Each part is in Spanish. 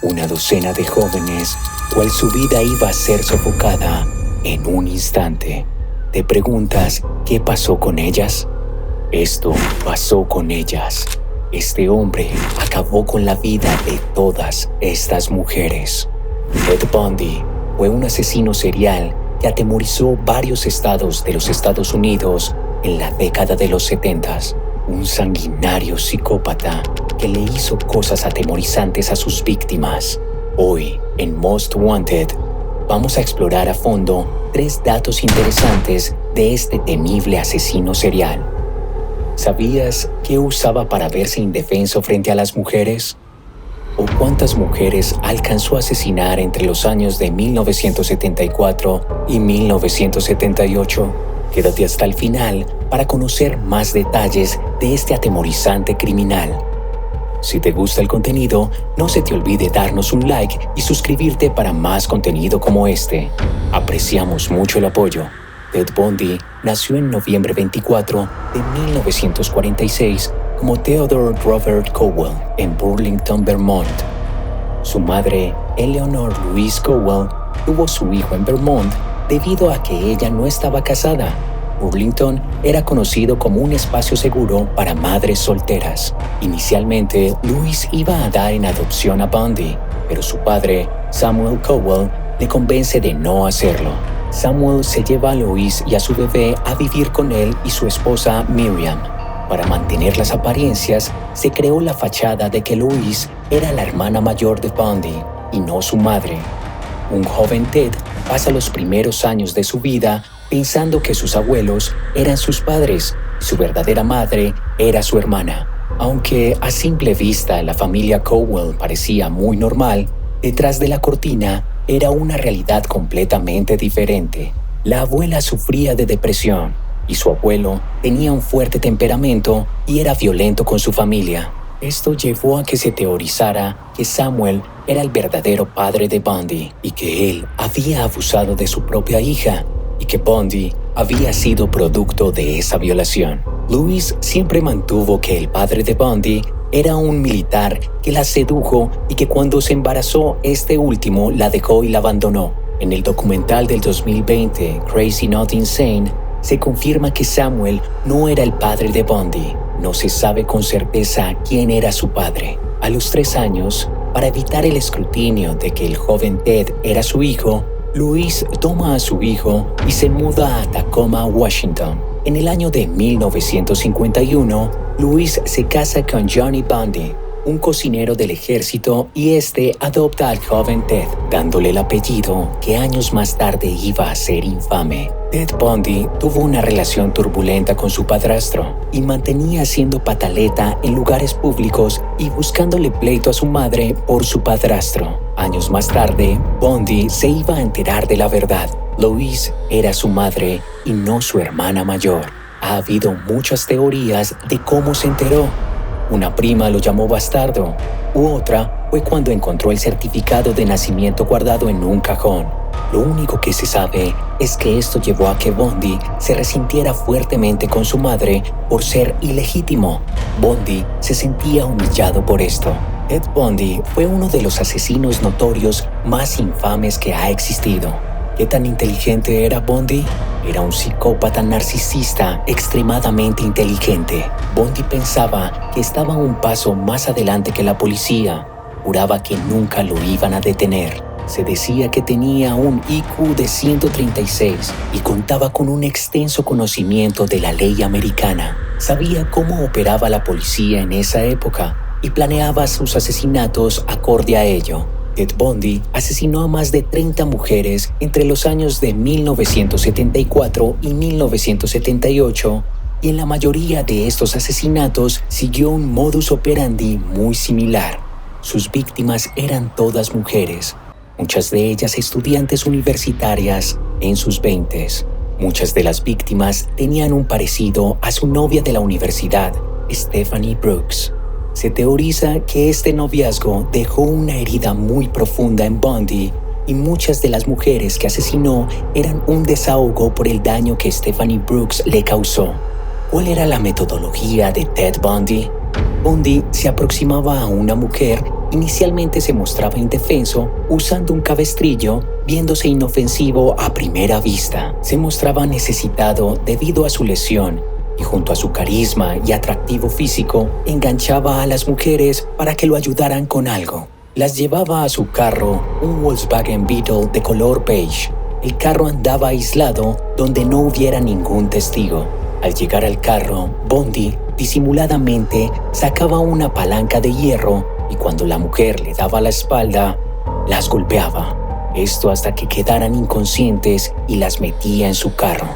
Una docena de jóvenes, cual su vida iba a ser sofocada en un instante. ¿Te preguntas qué pasó con ellas? Esto pasó con ellas. Este hombre acabó con la vida de todas estas mujeres. Ted Bundy fue un asesino serial que atemorizó varios estados de los Estados Unidos en la década de los 70. Un sanguinario psicópata que le hizo cosas atemorizantes a sus víctimas. Hoy, en Most Wanted, vamos a explorar a fondo 3 datos interesantes de este temible asesino serial. ¿Sabías qué usaba para verse indefenso frente a las mujeres? ¿O cuántas mujeres alcanzó a asesinar entre los años de 1974 y 1978? Quédate hasta el final para conocer más detalles de este atemorizante criminal. Si te gusta el contenido, no se te olvide darnos un like y suscribirte para más contenido como este. Apreciamos mucho el apoyo. Ted Bundy nació en noviembre 24 de 1946 como Theodore Robert Cowell en Burlington, Vermont. Su madre, Eleanor Louise Cowell, tuvo su hijo en Vermont debido a que ella no estaba casada. Burlington era conocido como un espacio seguro para madres solteras. Inicialmente, Louise iba a dar en adopción a Bundy, pero su padre, Samuel Cowell, le convence de no hacerlo. Samuel se lleva a Louise y a su bebé a vivir con él y su esposa Miriam. Para mantener las apariencias, se creó la fachada de que Louise era la hermana mayor de Bundy y no su madre. Un joven Ted pasa los primeros años de su vida pensando que sus abuelos eran sus padres y su verdadera madre era su hermana. Aunque a simple vista la familia Cowell parecía muy normal, detrás de la cortina era una realidad completamente diferente. La abuela sufría de depresión y su abuelo tenía un fuerte temperamento y era violento con su familia. Esto llevó a que se teorizara que Samuel era el verdadero padre de Bundy y que él había abusado de su propia hija y que Bundy había sido producto de esa violación. Louise siempre mantuvo que el padre de Bundy era un militar que la sedujo y que cuando se embarazó, este último la dejó y la abandonó. En el documental del 2020, Crazy Not Insane, se confirma que Samuel no era el padre de Bundy. No se sabe con certeza quién era su padre. A los 3 años, para evitar el escrutinio de que el joven Ted era su hijo, Louise toma a su hijo y se muda a Tacoma, Washington. En el año de 1951, Louise se casa con Johnny Bundy, un cocinero del ejército, y este adopta al joven Ted, dándole el apellido que años más tarde iba a ser infame. Ted Bundy tuvo una relación turbulenta con su padrastro y mantenía haciendo pataleta en lugares públicos y buscándole pleito a su madre por su padrastro. Años más tarde, Bundy se iba a enterar de la verdad. Louise era su madre y no su hermana mayor. Ha habido muchas teorías de cómo se enteró. Una prima lo llamó bastardo, u otra fue cuando encontró el certificado de nacimiento guardado en un cajón. Lo único que se sabe es que esto llevó a que Bundy se resintiera fuertemente con su madre por ser ilegítimo. Bundy se sentía humillado por esto. Ted Bundy fue uno de los asesinos notorios más infames que ha existido. ¿Qué tan inteligente era Bundy? Era un psicópata narcisista extremadamente inteligente. Bundy pensaba que estaba un paso más adelante que la policía. Juraba que nunca lo iban a detener. Se decía que tenía un IQ de 136 y contaba con un extenso conocimiento de la ley americana. Sabía cómo operaba la policía en esa época y planeaba sus asesinatos acorde a ello. Ted Bundy asesinó a más de 30 mujeres entre los años de 1974 y 1978, y en la mayoría de estos asesinatos siguió un modus operandi muy similar. Sus víctimas eran todas mujeres, muchas de ellas estudiantes universitarias en sus 20s. Muchas de las víctimas tenían un parecido a su novia de la universidad, Stephanie Brooks. Se teoriza que este noviazgo dejó una herida muy profunda en Bundy y muchas de las mujeres que asesinó eran un desahogo por el daño que Stephanie Brooks le causó. ¿Cuál era la metodología de Ted Bundy? Bundy se aproximaba a una mujer inicialmente se mostraba indefenso, usando un cabestrillo, viéndose inofensivo a primera vista. Se mostraba necesitado debido a su lesión y junto a su carisma y atractivo físico, enganchaba a las mujeres para que lo ayudaran con algo. Las llevaba a su carro, un Volkswagen Beetle de color beige. El carro andaba aislado donde no hubiera ningún testigo. Al llegar al carro, Bundy disimuladamente sacaba una palanca de hierro y cuando la mujer le daba la espalda, las golpeaba. Esto hasta que quedaran inconscientes y las metía en su carro.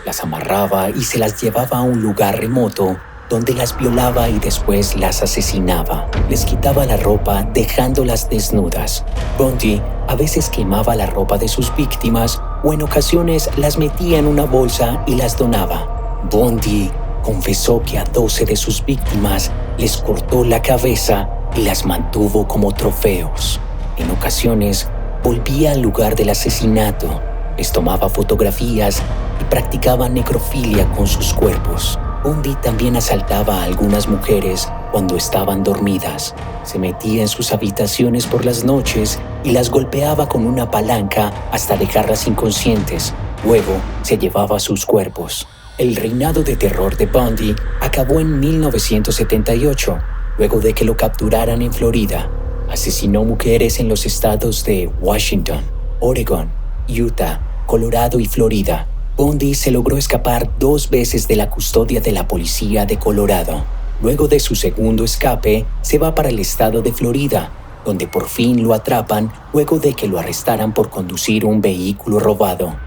Las amarraba y se las llevaba a un lugar remoto donde las violaba y después las asesinaba. Les quitaba la ropa dejándolas desnudas. Bundy a veces quemaba la ropa de sus víctimas o en ocasiones las metía en una bolsa y las donaba. Bundy confesó que a 12 de sus víctimas les cortó la cabeza y las mantuvo como trofeos. En ocasiones volvía al lugar del asesinato, les tomaba fotografías y practicaba necrofilia con sus cuerpos. Bundy también asaltaba a algunas mujeres cuando estaban dormidas. Se metía en sus habitaciones por las noches y las golpeaba con una palanca hasta dejarlas inconscientes. Luego se llevaba sus cuerpos. El reinado de terror de Bundy acabó en 1978, luego de que lo capturaran en Florida. Asesinó mujeres en los estados de Washington, Oregon, Utah, Colorado y Florida. Bundy se logró escapar 2 veces de la custodia de la policía de Colorado. Luego de su segundo escape, se va para el estado de Florida, donde por fin lo atrapan luego de que lo arrestaran por conducir un vehículo robado.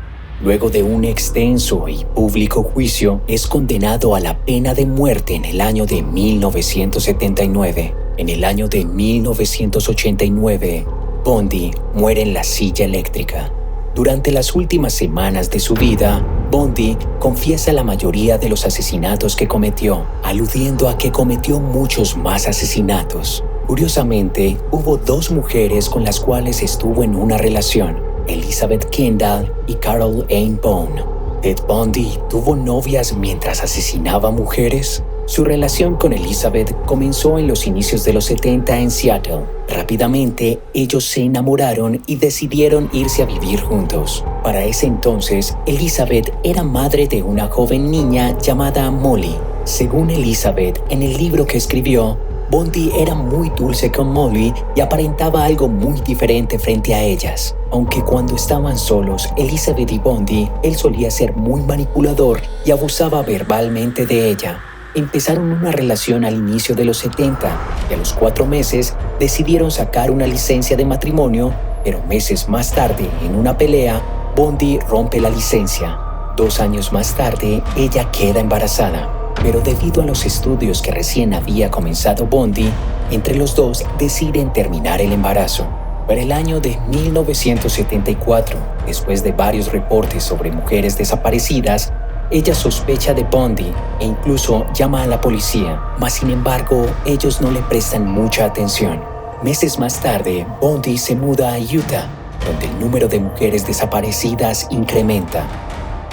Luego de un extenso y público juicio, es condenado a la pena de muerte en el año de 1979. En el año de 1989, Bundy muere en la silla eléctrica. Durante las últimas semanas de su vida, Bundy confiesa la mayoría de los asesinatos que cometió, aludiendo a que cometió muchos más asesinatos. Curiosamente, hubo 2 mujeres con las cuales estuvo en una relación, Elizabeth Kendall y Carol Ann Bone. ¿Ted Bundy tuvo novias mientras asesinaba mujeres? Su relación con Elizabeth comenzó en los inicios de los 70 en Seattle. Rápidamente, ellos se enamoraron y decidieron irse a vivir juntos. Para ese entonces, Elizabeth era madre de una joven niña llamada Molly. Según Elizabeth, en el libro que escribió, Bundy era muy dulce con Molly y aparentaba algo muy diferente frente a ellas. Aunque cuando estaban solos, Elizabeth y Bundy, él solía ser muy manipulador y abusaba verbalmente de ella. Empezaron una relación al inicio de los 70 y a los 4 meses decidieron sacar una licencia de matrimonio, pero meses más tarde, en una pelea, Bundy rompe la licencia. 2 años más tarde, ella queda embarazada, pero debido a los estudios que recién había comenzado Bundy, entre los dos deciden terminar el embarazo. Para el año de 1974, después de varios reportes sobre mujeres desaparecidas, ella sospecha de Bundy e incluso llama a la policía, mas sin embargo, ellos no le prestan mucha atención. Meses más tarde, Bundy se muda a Utah, donde el número de mujeres desaparecidas incrementa.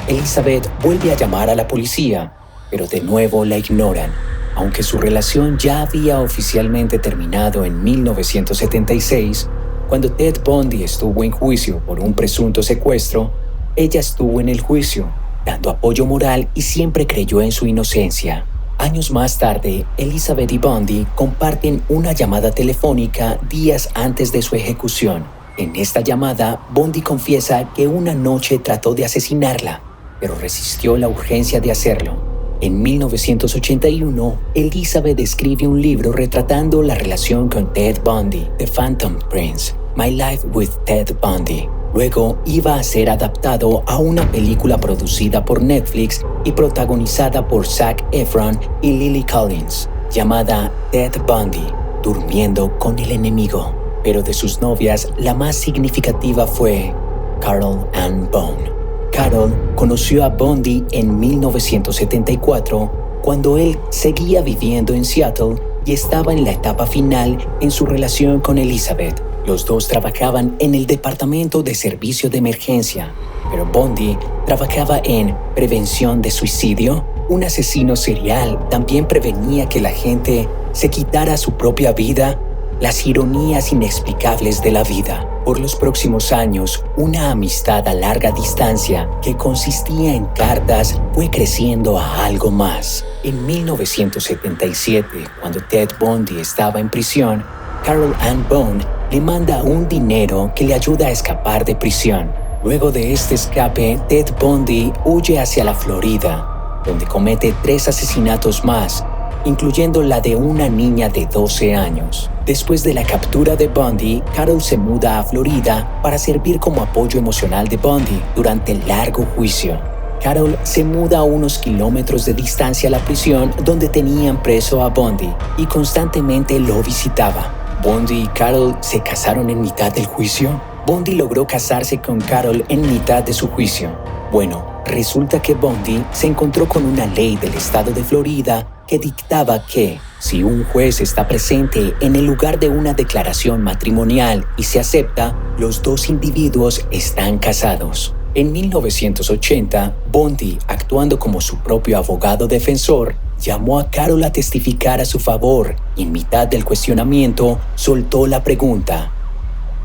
Elizabeth vuelve a llamar a la policía, pero de nuevo la ignoran. Aunque su relación ya había oficialmente terminado en 1976, cuando Ted Bundy estuvo en juicio por un presunto secuestro, ella estuvo en el juicio, dando apoyo moral y siempre creyó en su inocencia. Años más tarde, Elizabeth y Bundy comparten una llamada telefónica días antes de su ejecución. En esta llamada, Bundy confiesa que una noche trató de asesinarla, pero resistió la urgencia de hacerlo. En 1981, Elizabeth escribe un libro retratando la relación con Ted Bundy, The Phantom Prince, My Life with Ted Bundy. Luego iba a ser adaptado a una película producida por Netflix y protagonizada por Zac Efron y Lily Collins, llamada Ted Bundy, Durmiendo con el Enemigo. Pero de sus novias, la más significativa fue Carol Ann Bone. Carol conoció a Bundy en 1974, cuando él seguía viviendo en Seattle y estaba en la etapa final en su relación con Elizabeth. Los dos trabajaban en el departamento de servicio de emergencia, pero Bundy trabajaba en prevención de suicidio. Un asesino serial también prevenía que la gente se quitara su propia vida. las ironías inexplicables de la vida. Por los próximos años, una amistad a larga distancia que consistía en cartas fue creciendo a algo más. En 1977, cuando Ted Bundy estaba en prisión, Carol Ann Bone le manda un dinero que le ayuda a escapar de prisión. Luego de este escape, Ted Bundy huye hacia la Florida, donde comete 3 asesinatos más, incluyendo la de una niña de 12 años. Después de la captura de Bundy, Carol se muda a Florida para servir como apoyo emocional de Bundy durante el largo juicio. Carol se muda a unos kilómetros de distancia a la prisión donde tenían preso a Bundy y constantemente lo visitaba. ¿Bundy y Carol se casaron en mitad del juicio? Bundy logró casarse con Carol en mitad de su juicio. Bueno, resulta que Bundy se encontró con una ley del estado de Florida que dictaba que, si un juez está presente en el lugar de una declaración matrimonial y se acepta, los 2 individuos están casados. En 1980, Bundy, actuando como su propio abogado defensor, llamó a Carol a testificar a su favor y en mitad del cuestionamiento soltó la pregunta: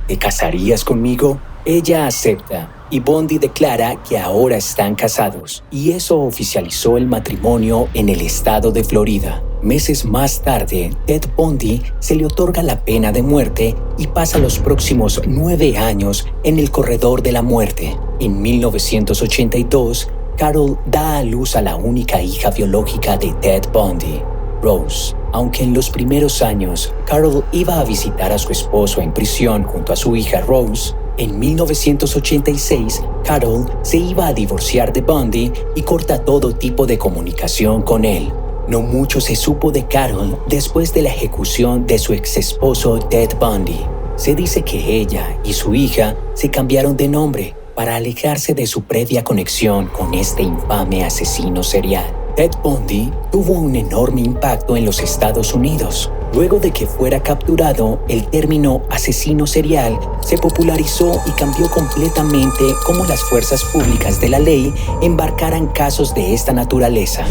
¿te casarías conmigo? Ella acepta y Bundy declara que ahora están casados, y eso oficializó el matrimonio en el estado de Florida. Meses más tarde, Ted Bundy se le otorga la pena de muerte y pasa los próximos 9 años en el corredor de la muerte. En 1982, Carol da a luz a la única hija biológica de Ted Bundy, Rose. Aunque en los primeros años Carol iba a visitar a su esposo en prisión junto a su hija Rose, en 1986 Carol se iba a divorciar de Bundy y corta todo tipo de comunicación con él. No mucho se supo de Carol después de la ejecución de su exesposo Ted Bundy. Se dice que ella y su hija se cambiaron de nombre para alejarse de su previa conexión con este infame asesino serial. Ted Bundy tuvo un enorme impacto en los Estados Unidos. Luego de que fuera capturado, el término asesino serial se popularizó y cambió completamente cómo las fuerzas públicas de la ley embarcaran casos de esta naturaleza.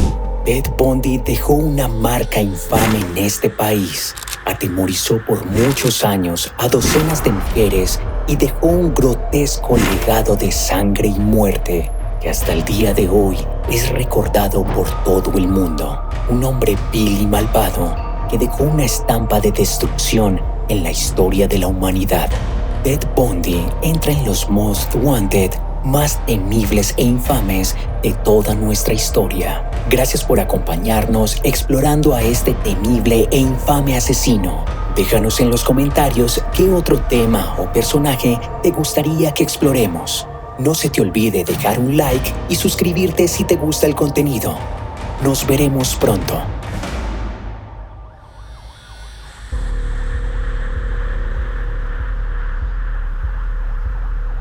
Ted Bundy dejó una marca infame en este país. Atemorizó por muchos años a docenas de mujeres y dejó un grotesco legado de sangre y muerte que hasta el día de hoy es recordado por todo el mundo. Un hombre vil y malvado que dejó una estampa de destrucción en la historia de la humanidad. Ted Bundy entra en los Most Wanted más temibles e infames de toda nuestra historia. Gracias por acompañarnos explorando a este temible e infame asesino. Déjanos en los comentarios qué otro tema o personaje te gustaría que exploremos. No se te olvide dejar un like y suscribirte si te gusta el contenido. Nos veremos pronto.